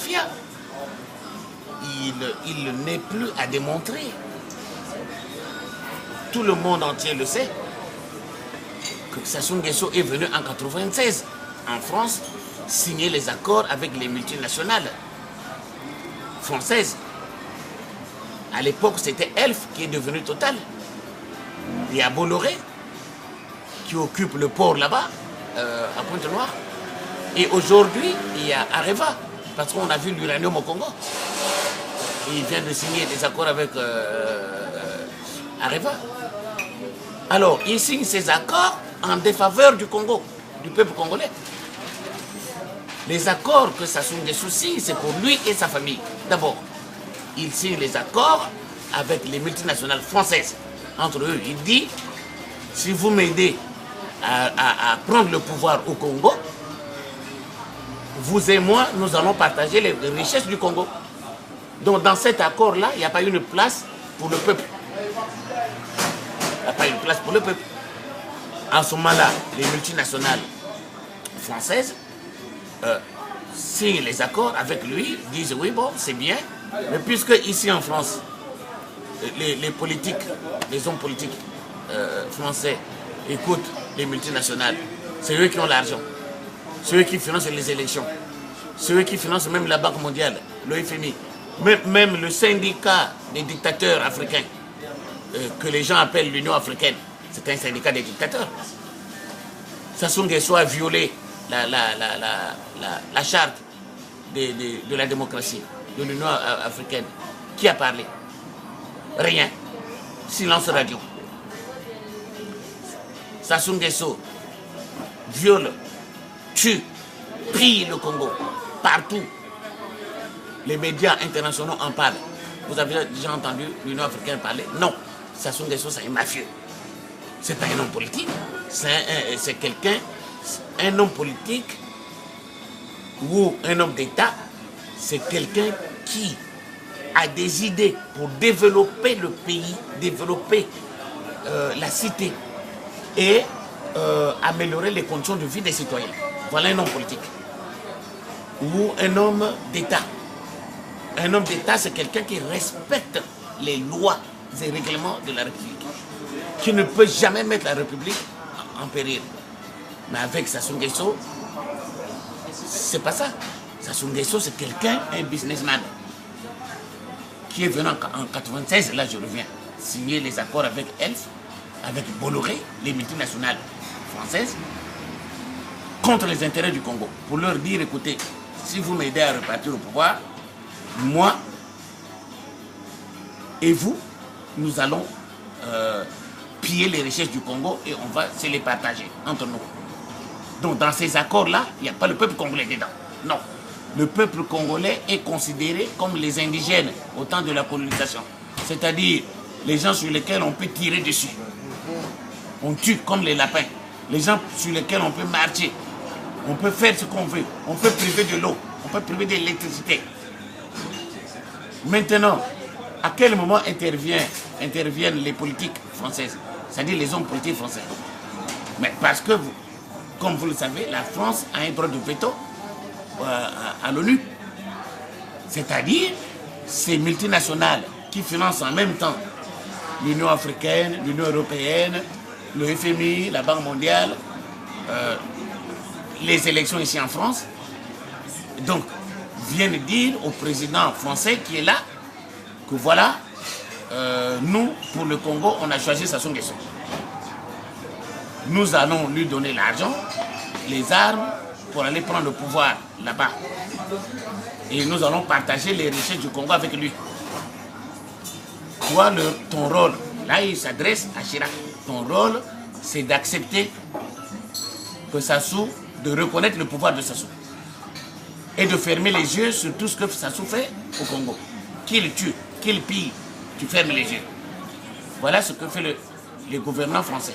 mafia. Il n'est plus à démontrer. Tout le monde entier le sait que Sassou Nguesso est venu en 1996 en France signer les accords avec les multinationales françaises. À l'époque, c'était Elf qui est devenu Total. Il y a Bolloré qui occupe le port là-bas, à Pointe-Noire. Et aujourd'hui, il y a Areva, parce qu'on a vu l'uranium au Congo. Et il vient de signer des accords avec Areva. Alors, il signe ces accords en défaveur du Congo, du peuple congolais. Les accords que Sassou Nguesso signe, c'est pour lui et sa famille. D'abord, il signe les accords avec les multinationales françaises. Entre eux, il dit, si vous m'aidez à prendre le pouvoir au Congo, vous et moi, nous allons partager les richesses du Congo. Donc dans cet accord-là, il n'y a pas une place pour le peuple. Il n'y a pas une place pour le peuple. En ce moment-là, les multinationales françaises signent les accords avec lui, disent oui, bon, c'est bien, mais puisque ici en France, les politiques, les hommes politiques français écoutent les multinationales, c'est eux qui ont l'argent, c'est eux qui financent les élections, c'est eux qui financent même la Banque mondiale, le FMI, même le syndicat des dictateurs africains, que les gens appellent l'Union africaine, c'est un syndicat des dictateurs. Sassou Nguesso a violé la charte de la démocratie, de l'Union africaine. Qui a parlé? Rien. Silence radio. Sassou Nguesso viole, tue, pille le Congo, partout. Les médias internationaux en parlent. Vous avez déjà entendu l'Union africaine parler? Non. Sassou Nguesso, c'est un mafieux. C'est pas un homme politique. C'est quelqu'un, un homme politique ou un homme d'État, c'est quelqu'un qui a des idées pour développer le pays, développer la cité et améliorer les conditions de vie des citoyens. Voilà un homme politique. Ou un homme d'État. Un homme d'État, c'est quelqu'un qui respecte les lois et règlements de la République, qui ne peut jamais mettre la République en péril. Mais avec Sassou Nguesso, c'est pas ça. Sassou Nguesso, c'est quelqu'un, un businessman, qui est venu en 1996, là je reviens, signer les accords avec Elf, avec Bolloré, les multinationales françaises, contre les intérêts du Congo, pour leur dire, écoutez, si vous m'aidez à repartir au pouvoir, moi et vous, nous allons piller les richesses du Congo et on va se les partager entre nous. Donc dans ces accords-là, il n'y a pas le peuple congolais dedans. Non. Le peuple congolais est considéré comme les indigènes au temps de la colonisation. C'est-à-dire les gens sur lesquels on peut tirer dessus. On tue comme les lapins. Les gens sur lesquels on peut marcher. On peut faire ce qu'on veut. On peut priver de l'eau. On peut priver de l'électricité. Maintenant, à quel moment interviennent les politiques françaises, c'est-à-dire les hommes politiques français? Mais parce que, comme vous le savez, la France a un droit de veto à l'ONU. C'est-à-dire ces multinationales qui financent en même temps l'Union africaine, l'Union européenne, le FMI, la Banque mondiale, les élections ici en France, donc viennent dire au président français qui est là que voilà, nous, pour le Congo, on a choisi Sassou Nguesso. Nous allons lui donner l'argent, les armes, pour aller prendre le pouvoir là-bas. Et nous allons partager les richesses du Congo avec lui. Toi, ton rôle, là il s'adresse à Chirac, ton rôle, c'est d'accepter que Sassou, de reconnaître le pouvoir de Sassou. Et de fermer les yeux sur tout ce que Sassou fait au Congo. Qu'il tue, qu'il pille, tu fermes les yeux. Voilà ce que fait le gouvernement français.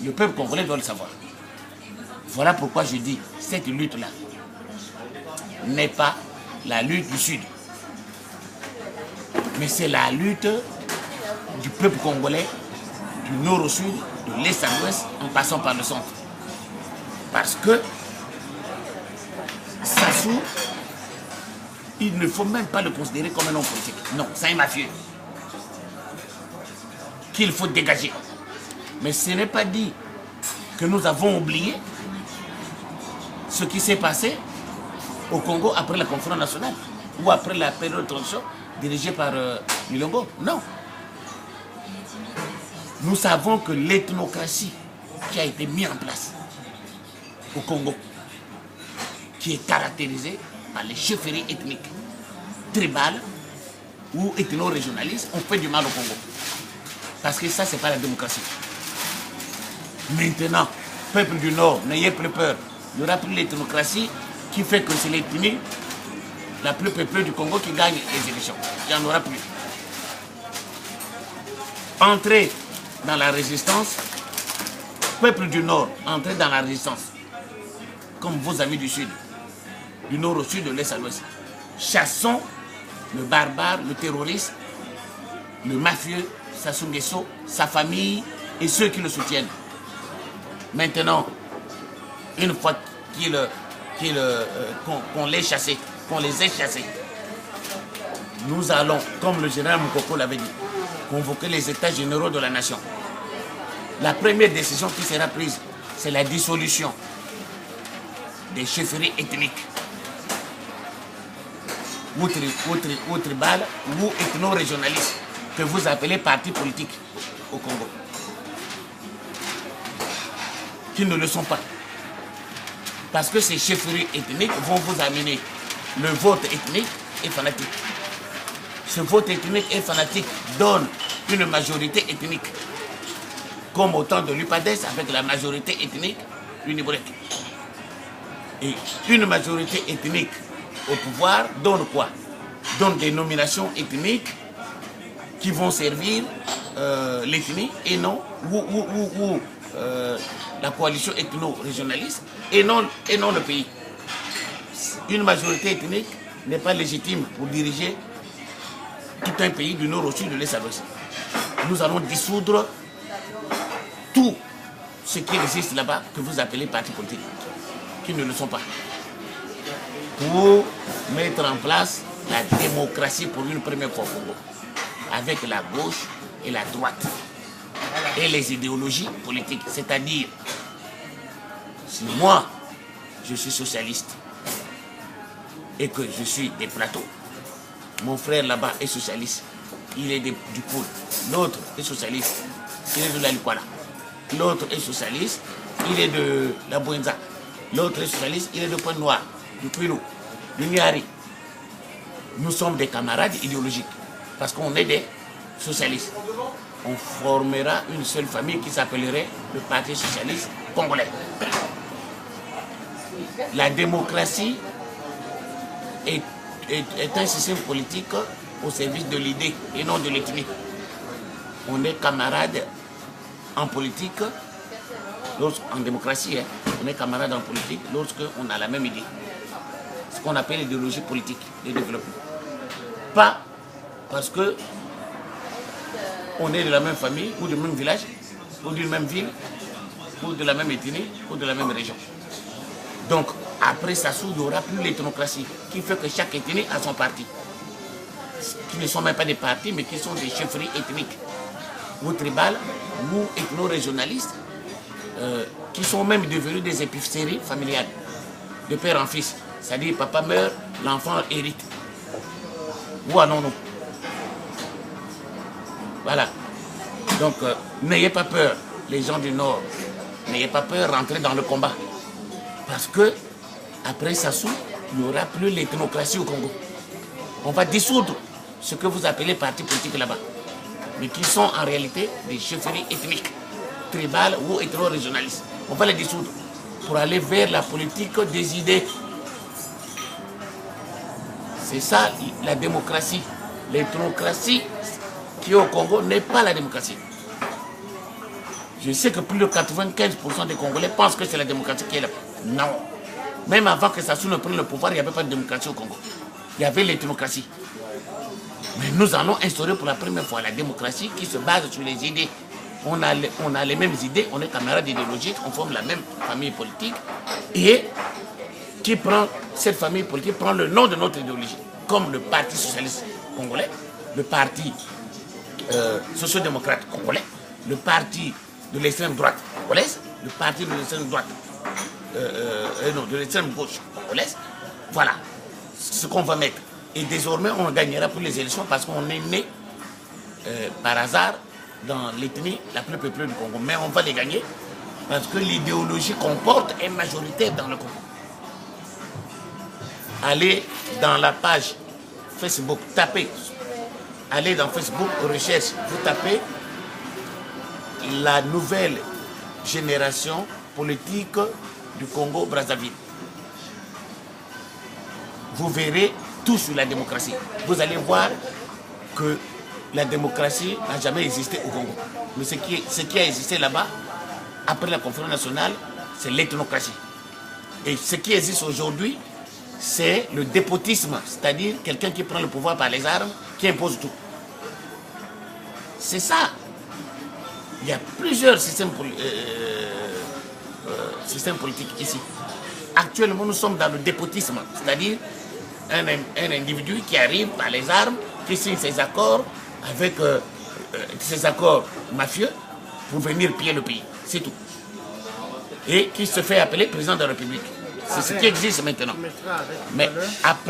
Le peuple congolais doit le savoir. Voilà pourquoi je dis, cette lutte-là n'est pas la lutte du Sud. Mais c'est la lutte du peuple congolais, du nord au sud, de l'est à l'ouest, en passant par le centre. Parce que Sassou il ne faut même pas le considérer comme un homme politique. Non, c'est un mafieux qu'il faut dégager. Mais ce n'est pas dit que nous avons oublié ce qui s'est passé au Congo après la conférence nationale ou après la période de transition dirigée par Milongo. Non. Nous savons que l'ethnocratie qui a été mise en place au Congo, qui est caractérisée par les chefferies ethniques, tribales ou ethno-régionalistes, ont fait du mal au Congo. Parce que ça, ce n'est pas la démocratie. Maintenant, peuple du Nord, n'ayez plus peur. Il n'y aura plus l'ethnocratie qui fait que c'est l'ethnie la plus peuplée du Congo qui gagne les élections. Il n'y en aura plus. Entrez dans la résistance, peuple du Nord, entrez dans la résistance, comme vos amis du Sud, du Nord au Sud, de l'Est à l'Ouest. Chassons le barbare, le terroriste, le mafieux, Sassou Nguesso, sa famille et ceux qui le soutiennent. Maintenant, une fois qu'on les chassé, qu'on les ait chassés, nous allons, comme le général Moukoko l'avait dit, convoquer les États généraux de la nation. La première décision qui sera prise, c'est la dissolution des chefferies ethniques, ou tribales, ou ethno-régionalistes, que vous appelez partis politiques au Congo, qui ne le sont pas. Parce que ces chefferies ethniques vont vous amener le vote ethnique et fanatique. Ce vote ethnique et fanatique donne une majorité ethnique, comme au temps de l'UPADES avec la majorité ethnique unibrec. Et une majorité ethnique au pouvoir donne quoi? Donne des nominations ethniques qui vont servir l'ethnie et non la coalition ethno-régionaliste et non le pays. Une majorité ethnique n'est pas légitime pour diriger tout un pays du nord au sud, de l'est à l'ouest. Nous allons dissoudre tout ce qui existe là-bas, que vous appelez partis politiques, qui ne le sont pas, pour mettre en place la démocratie pour une première fois au Congo, avec la gauche et la droite, et les idéologies politiques. C'est-à-dire, si moi, je suis socialiste, et que je suis des plateaux, mon frère là-bas est socialiste, il est du Poul, l'autre est socialiste, il est de la Lukwala, l'autre est socialiste, il est de la Bouenza, l'autre est socialiste, il est de Pointe-Noire, du Kwilu, du Niari. Nous sommes des camarades idéologiques, parce qu'on est des socialistes. On formera une seule famille qui s'appellerait le Parti socialiste congolais. La démocratie est un système politique au service de l'idée et non de l'ethnie. On est camarades en politique, en démocratie, on est camarades en politique lorsqu'on a la même idée. Ce qu'on appelle l'idéologie politique de développement. Pas parce que on est de la même famille, ou du même village, ou d'une même ville, ou de la même ethnie, ou de la même région. Donc, après Sassou, il n'y aura plus l'ethnocratie, qui fait que chaque ethnie a son parti. Qui ne sont même pas des partis, mais qui sont des chefferies ethniques, ou tribales, ou ethno-régionalistes, qui sont même devenus des épiceries familiales, de père en fils. C'est-à-dire, papa meurt, l'enfant hérite. Où allons-nous? Voilà. Donc, n'ayez pas peur, les gens du Nord. N'ayez pas peur, rentrez dans le combat. Parce que, après Sassou, il n'y aura plus l'ethnocratie au Congo. On va dissoudre ce que vous appelez partis politiques là-bas. Mais qui sont en réalité des chefferies ethniques, tribales ou ethno-régionalistes. On va les dissoudre pour aller vers la politique des idées. C'est ça la démocratie. L'ethnocratie qui est au Congo n'est pas la démocratie. Je sais que plus de 95% des Congolais pensent que c'est la démocratie qui est là. Non. Même avant que Sassou ne prenne le pouvoir, il n'y avait pas de démocratie au Congo. Il y avait l'ethnocratie. Mais nous allons instaurer pour la première fois la démocratie qui se base sur les idées. On a les mêmes idées, on est camarades idéologiques, on forme la même famille politique. Et cette famille politique prend le nom de notre idéologie. comme le Parti socialiste congolais, le Parti social-démocrate congolais, le Parti de l'extrême droite congolaise, le Parti de l'extrême droite, non, de l'extrême gauche congolaise. Voilà ce qu'on va mettre. Et désormais, on gagnera pour les élections parce qu'on est né par hasard dans l'ethnie la plus peuplée du Congo. Mais on va les gagner parce que l'idéologie qu'on porte est majoritaire dans le Congo. Allez dans la page Facebook, tapez. Allez dans Facebook, recherche, vous tapez la nouvelle génération politique du Congo-Brazzaville. Vous verrez tout sur la démocratie. Vous allez voir que la démocratie n'a jamais existé au Congo. Mais ce qui a existé là-bas, après la conférence nationale, c'est l'ethnocratie. Et ce qui existe aujourd'hui, c'est le dépotisme, c'est-à-dire quelqu'un qui prend le pouvoir par les armes, qui impose tout. C'est ça. Il y a plusieurs systèmes politiques ici. Actuellement, nous sommes dans le dépotisme, c'est-à-dire un individu qui arrive par les armes, qui signe ses accords avec ses accords mafieux pour venir piller le pays. C'est tout. Et qui se fait appeler président de la République. C'est ce qui existe maintenant. Mais après...